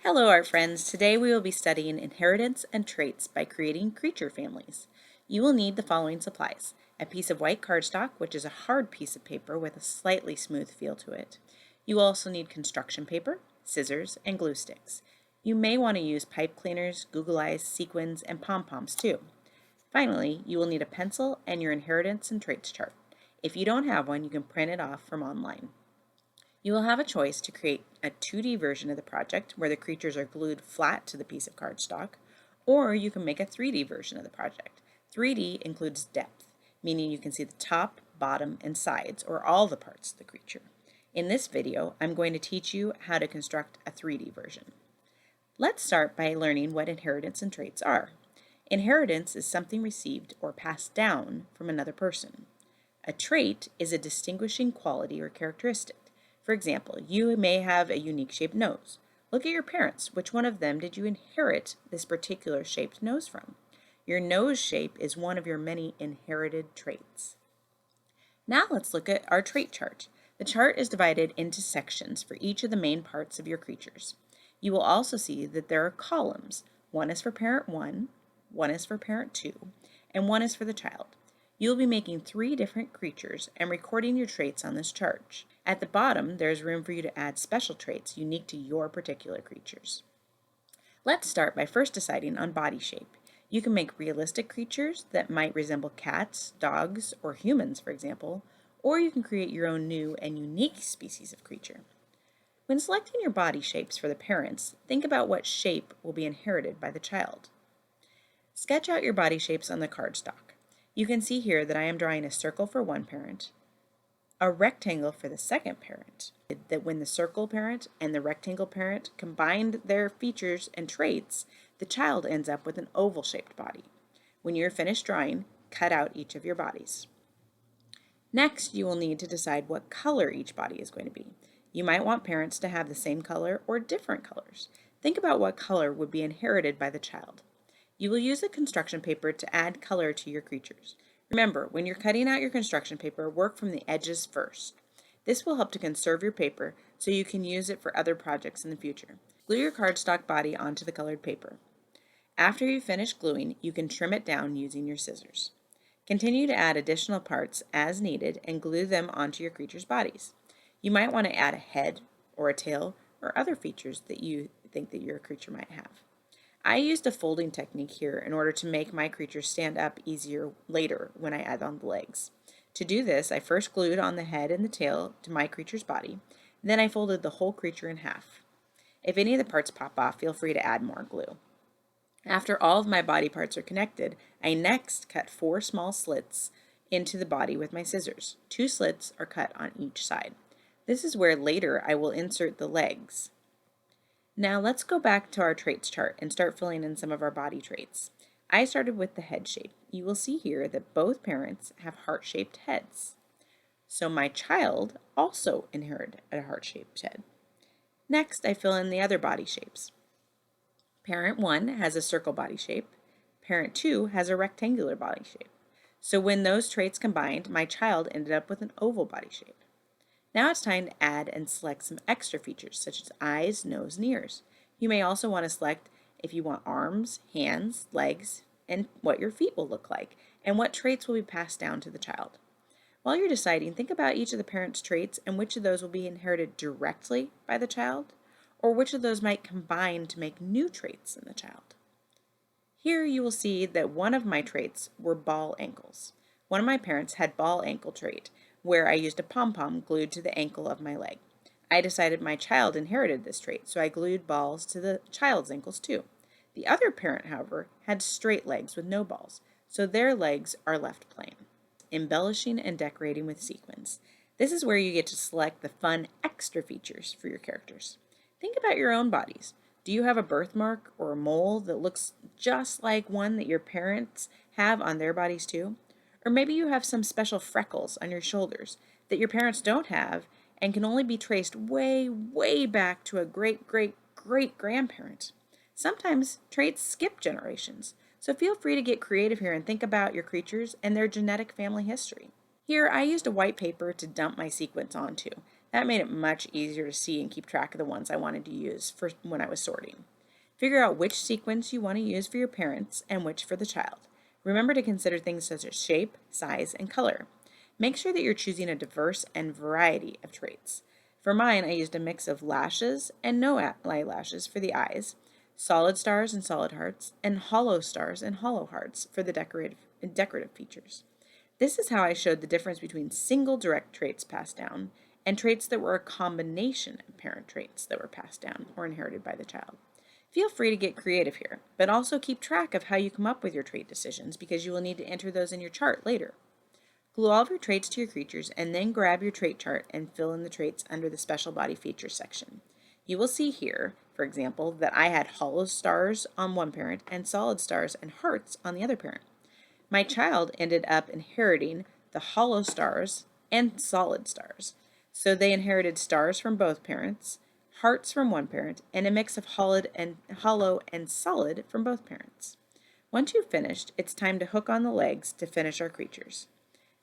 Hello, art friends. Today we will be studying inheritance and traits by creating creature families. You will need the following supplies: a piece of white cardstock, which is a hard piece of paper with a slightly smooth feel to it. You will also need construction paper, scissors, and glue sticks. You may want to use pipe cleaners, Google eyes, sequins, and pom-poms too. Finally, you will need a pencil and your inheritance and traits chart. If you don't have one, you can print it off from online. You will have a choice to create a 2D version of the project where the creatures are glued flat to the piece of cardstock, or you can make a 3D version of the project. 3D includes depth, meaning you can see the top, bottom, and sides, or all the parts of the creature. In this video, I'm going to teach you how to construct a 3D version. Let's start by learning what inheritance and traits are. Inheritance is something received or passed down from another person. A trait is a distinguishing quality or characteristic. For example, you may have a unique shaped nose. Look at your parents. Which one of them did you inherit this particular shaped nose from? Your nose shape is one of your many inherited traits. Now let's look at our trait chart. The chart is divided into sections for each of the main parts of your creatures. You will also see that there are columns. One is for parent 1, one is for parent 2, and one is for the child. You will be making 3 different creatures and recording your traits on this chart. At the bottom, there is room for you to add special traits unique to your particular creatures. Let's start by first deciding on body shape. You can make realistic creatures that might resemble cats, dogs, or humans, for example, or you can create your own new and unique species of creature. When selecting your body shapes for the parents, think about what shape will be inherited by the child. Sketch out your body shapes on the cardstock. You can see here that I am drawing a circle for one parent, a rectangle for the second parent, that when the circle parent and the rectangle parent combined their features and traits, the child ends up with an oval-shaped body. When you're finished drawing, cut out each of your bodies. Next, you will need to decide what color each body is going to be. You might want parents to have the same color or different colors. Think about what color would be inherited by the child. You will use a construction paper to add color to your creatures. Remember, when you're cutting out your construction paper, work from the edges first. This will help to conserve your paper so you can use it for other projects in the future. Glue your cardstock body onto the colored paper. After you finish gluing, you can trim it down using your scissors. Continue to add additional parts as needed and glue them onto your creature's bodies. You might want to add a head or a tail or other features that you think that your creature might have. I used a folding technique here in order to make my creature stand up easier later when I add on the legs. To do this, I first glued on the head and the tail to my creature's body, then I folded the whole creature in half. If any of the parts pop off, feel free to add more glue. After all of my body parts are connected, I next cut 4 small slits into the body with my scissors. 2 slits are cut on each side. This is where later I will insert the legs. Now let's go back to our traits chart and start filling in some of our body traits. I started with the head shape. You will see here that both parents have heart-shaped heads. So my child also inherited a heart-shaped head. Next, I fill in the other body shapes. Parent 1 has a circle body shape. Parent 2 has a rectangular body shape. So when those traits combined, my child ended up with an oval body shape. Now it's time to add and select some extra features such as eyes, nose, and ears. You may also want to select if you want arms, hands, legs, and what your feet will look like, and what traits will be passed down to the child. While you're deciding, think about each of the parent's traits and which of those will be inherited directly by the child, or which of those might combine to make new traits in the child. Here you will see that one of my traits were ball ankles. One of my parents had ball ankle trait, where I used a pom-pom glued to the ankle of my leg. I decided my child inherited this trait, so I glued balls to the child's ankles too. The other parent, however, had straight legs with no balls, so their legs are left plain. Embellishing and decorating with sequins. This is where you get to select the fun extra features for your characters. Think about your own bodies. Do you have a birthmark or a mole that looks just like one that your parents have on their bodies too? Or maybe you have some special freckles on your shoulders that your parents don't have and can only be traced way, way back to a great-great-great-grandparent. Sometimes traits skip generations, so feel free to get creative here and think about your creatures and their genetic family history. Here, I used a white paper to dump my sequins onto. That made it much easier to see and keep track of the ones I wanted to use for when I was sorting. Figure out which sequence you want to use for your parents and which for the child. Remember to consider things such as shape, size, and color. Make sure that you're choosing a diverse and variety of traits. For mine, I used a mix of lashes and no eyelashes for the eyes, solid stars and solid hearts, and hollow stars and hollow hearts for the decorative features. This is how I showed the difference between single direct traits passed down and traits that were a combination of parent traits that were passed down or inherited by the child. Feel free to get creative here, but also keep track of how you come up with your trait decisions because you will need to enter those in your chart later. Glue all of your traits to your creatures and then grab your trait chart and fill in the traits under the special body features section. You will see here, for example, that I had hollow stars on one parent and solid stars and hearts on the other parent. My child ended up inheriting the hollow stars and solid stars. So they inherited stars from both parents, hearts from one parent, and a mix of hollow and solid from both parents. Once you've finished, it's time to hook on the legs to finish our creatures.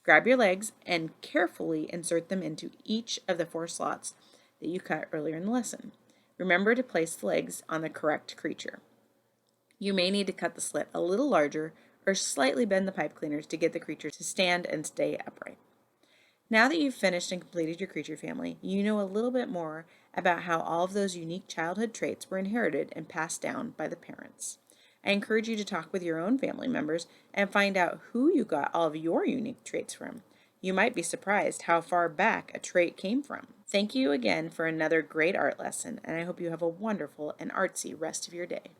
Grab your legs and carefully insert them into each of the 4 slots that you cut earlier in the lesson. Remember to place the legs on the correct creature. You may need to cut the slit a little larger or slightly bend the pipe cleaners to get the creature to stand and stay upright. Now that you've finished and completed your creature family, you know a little bit more about how all of those unique childhood traits were inherited and passed down by the parents. I encourage you to talk with your own family members and find out who you got all of your unique traits from. You might be surprised how far back a trait came from. Thank you again for another great art lesson, and I hope you have a wonderful and artsy rest of your day.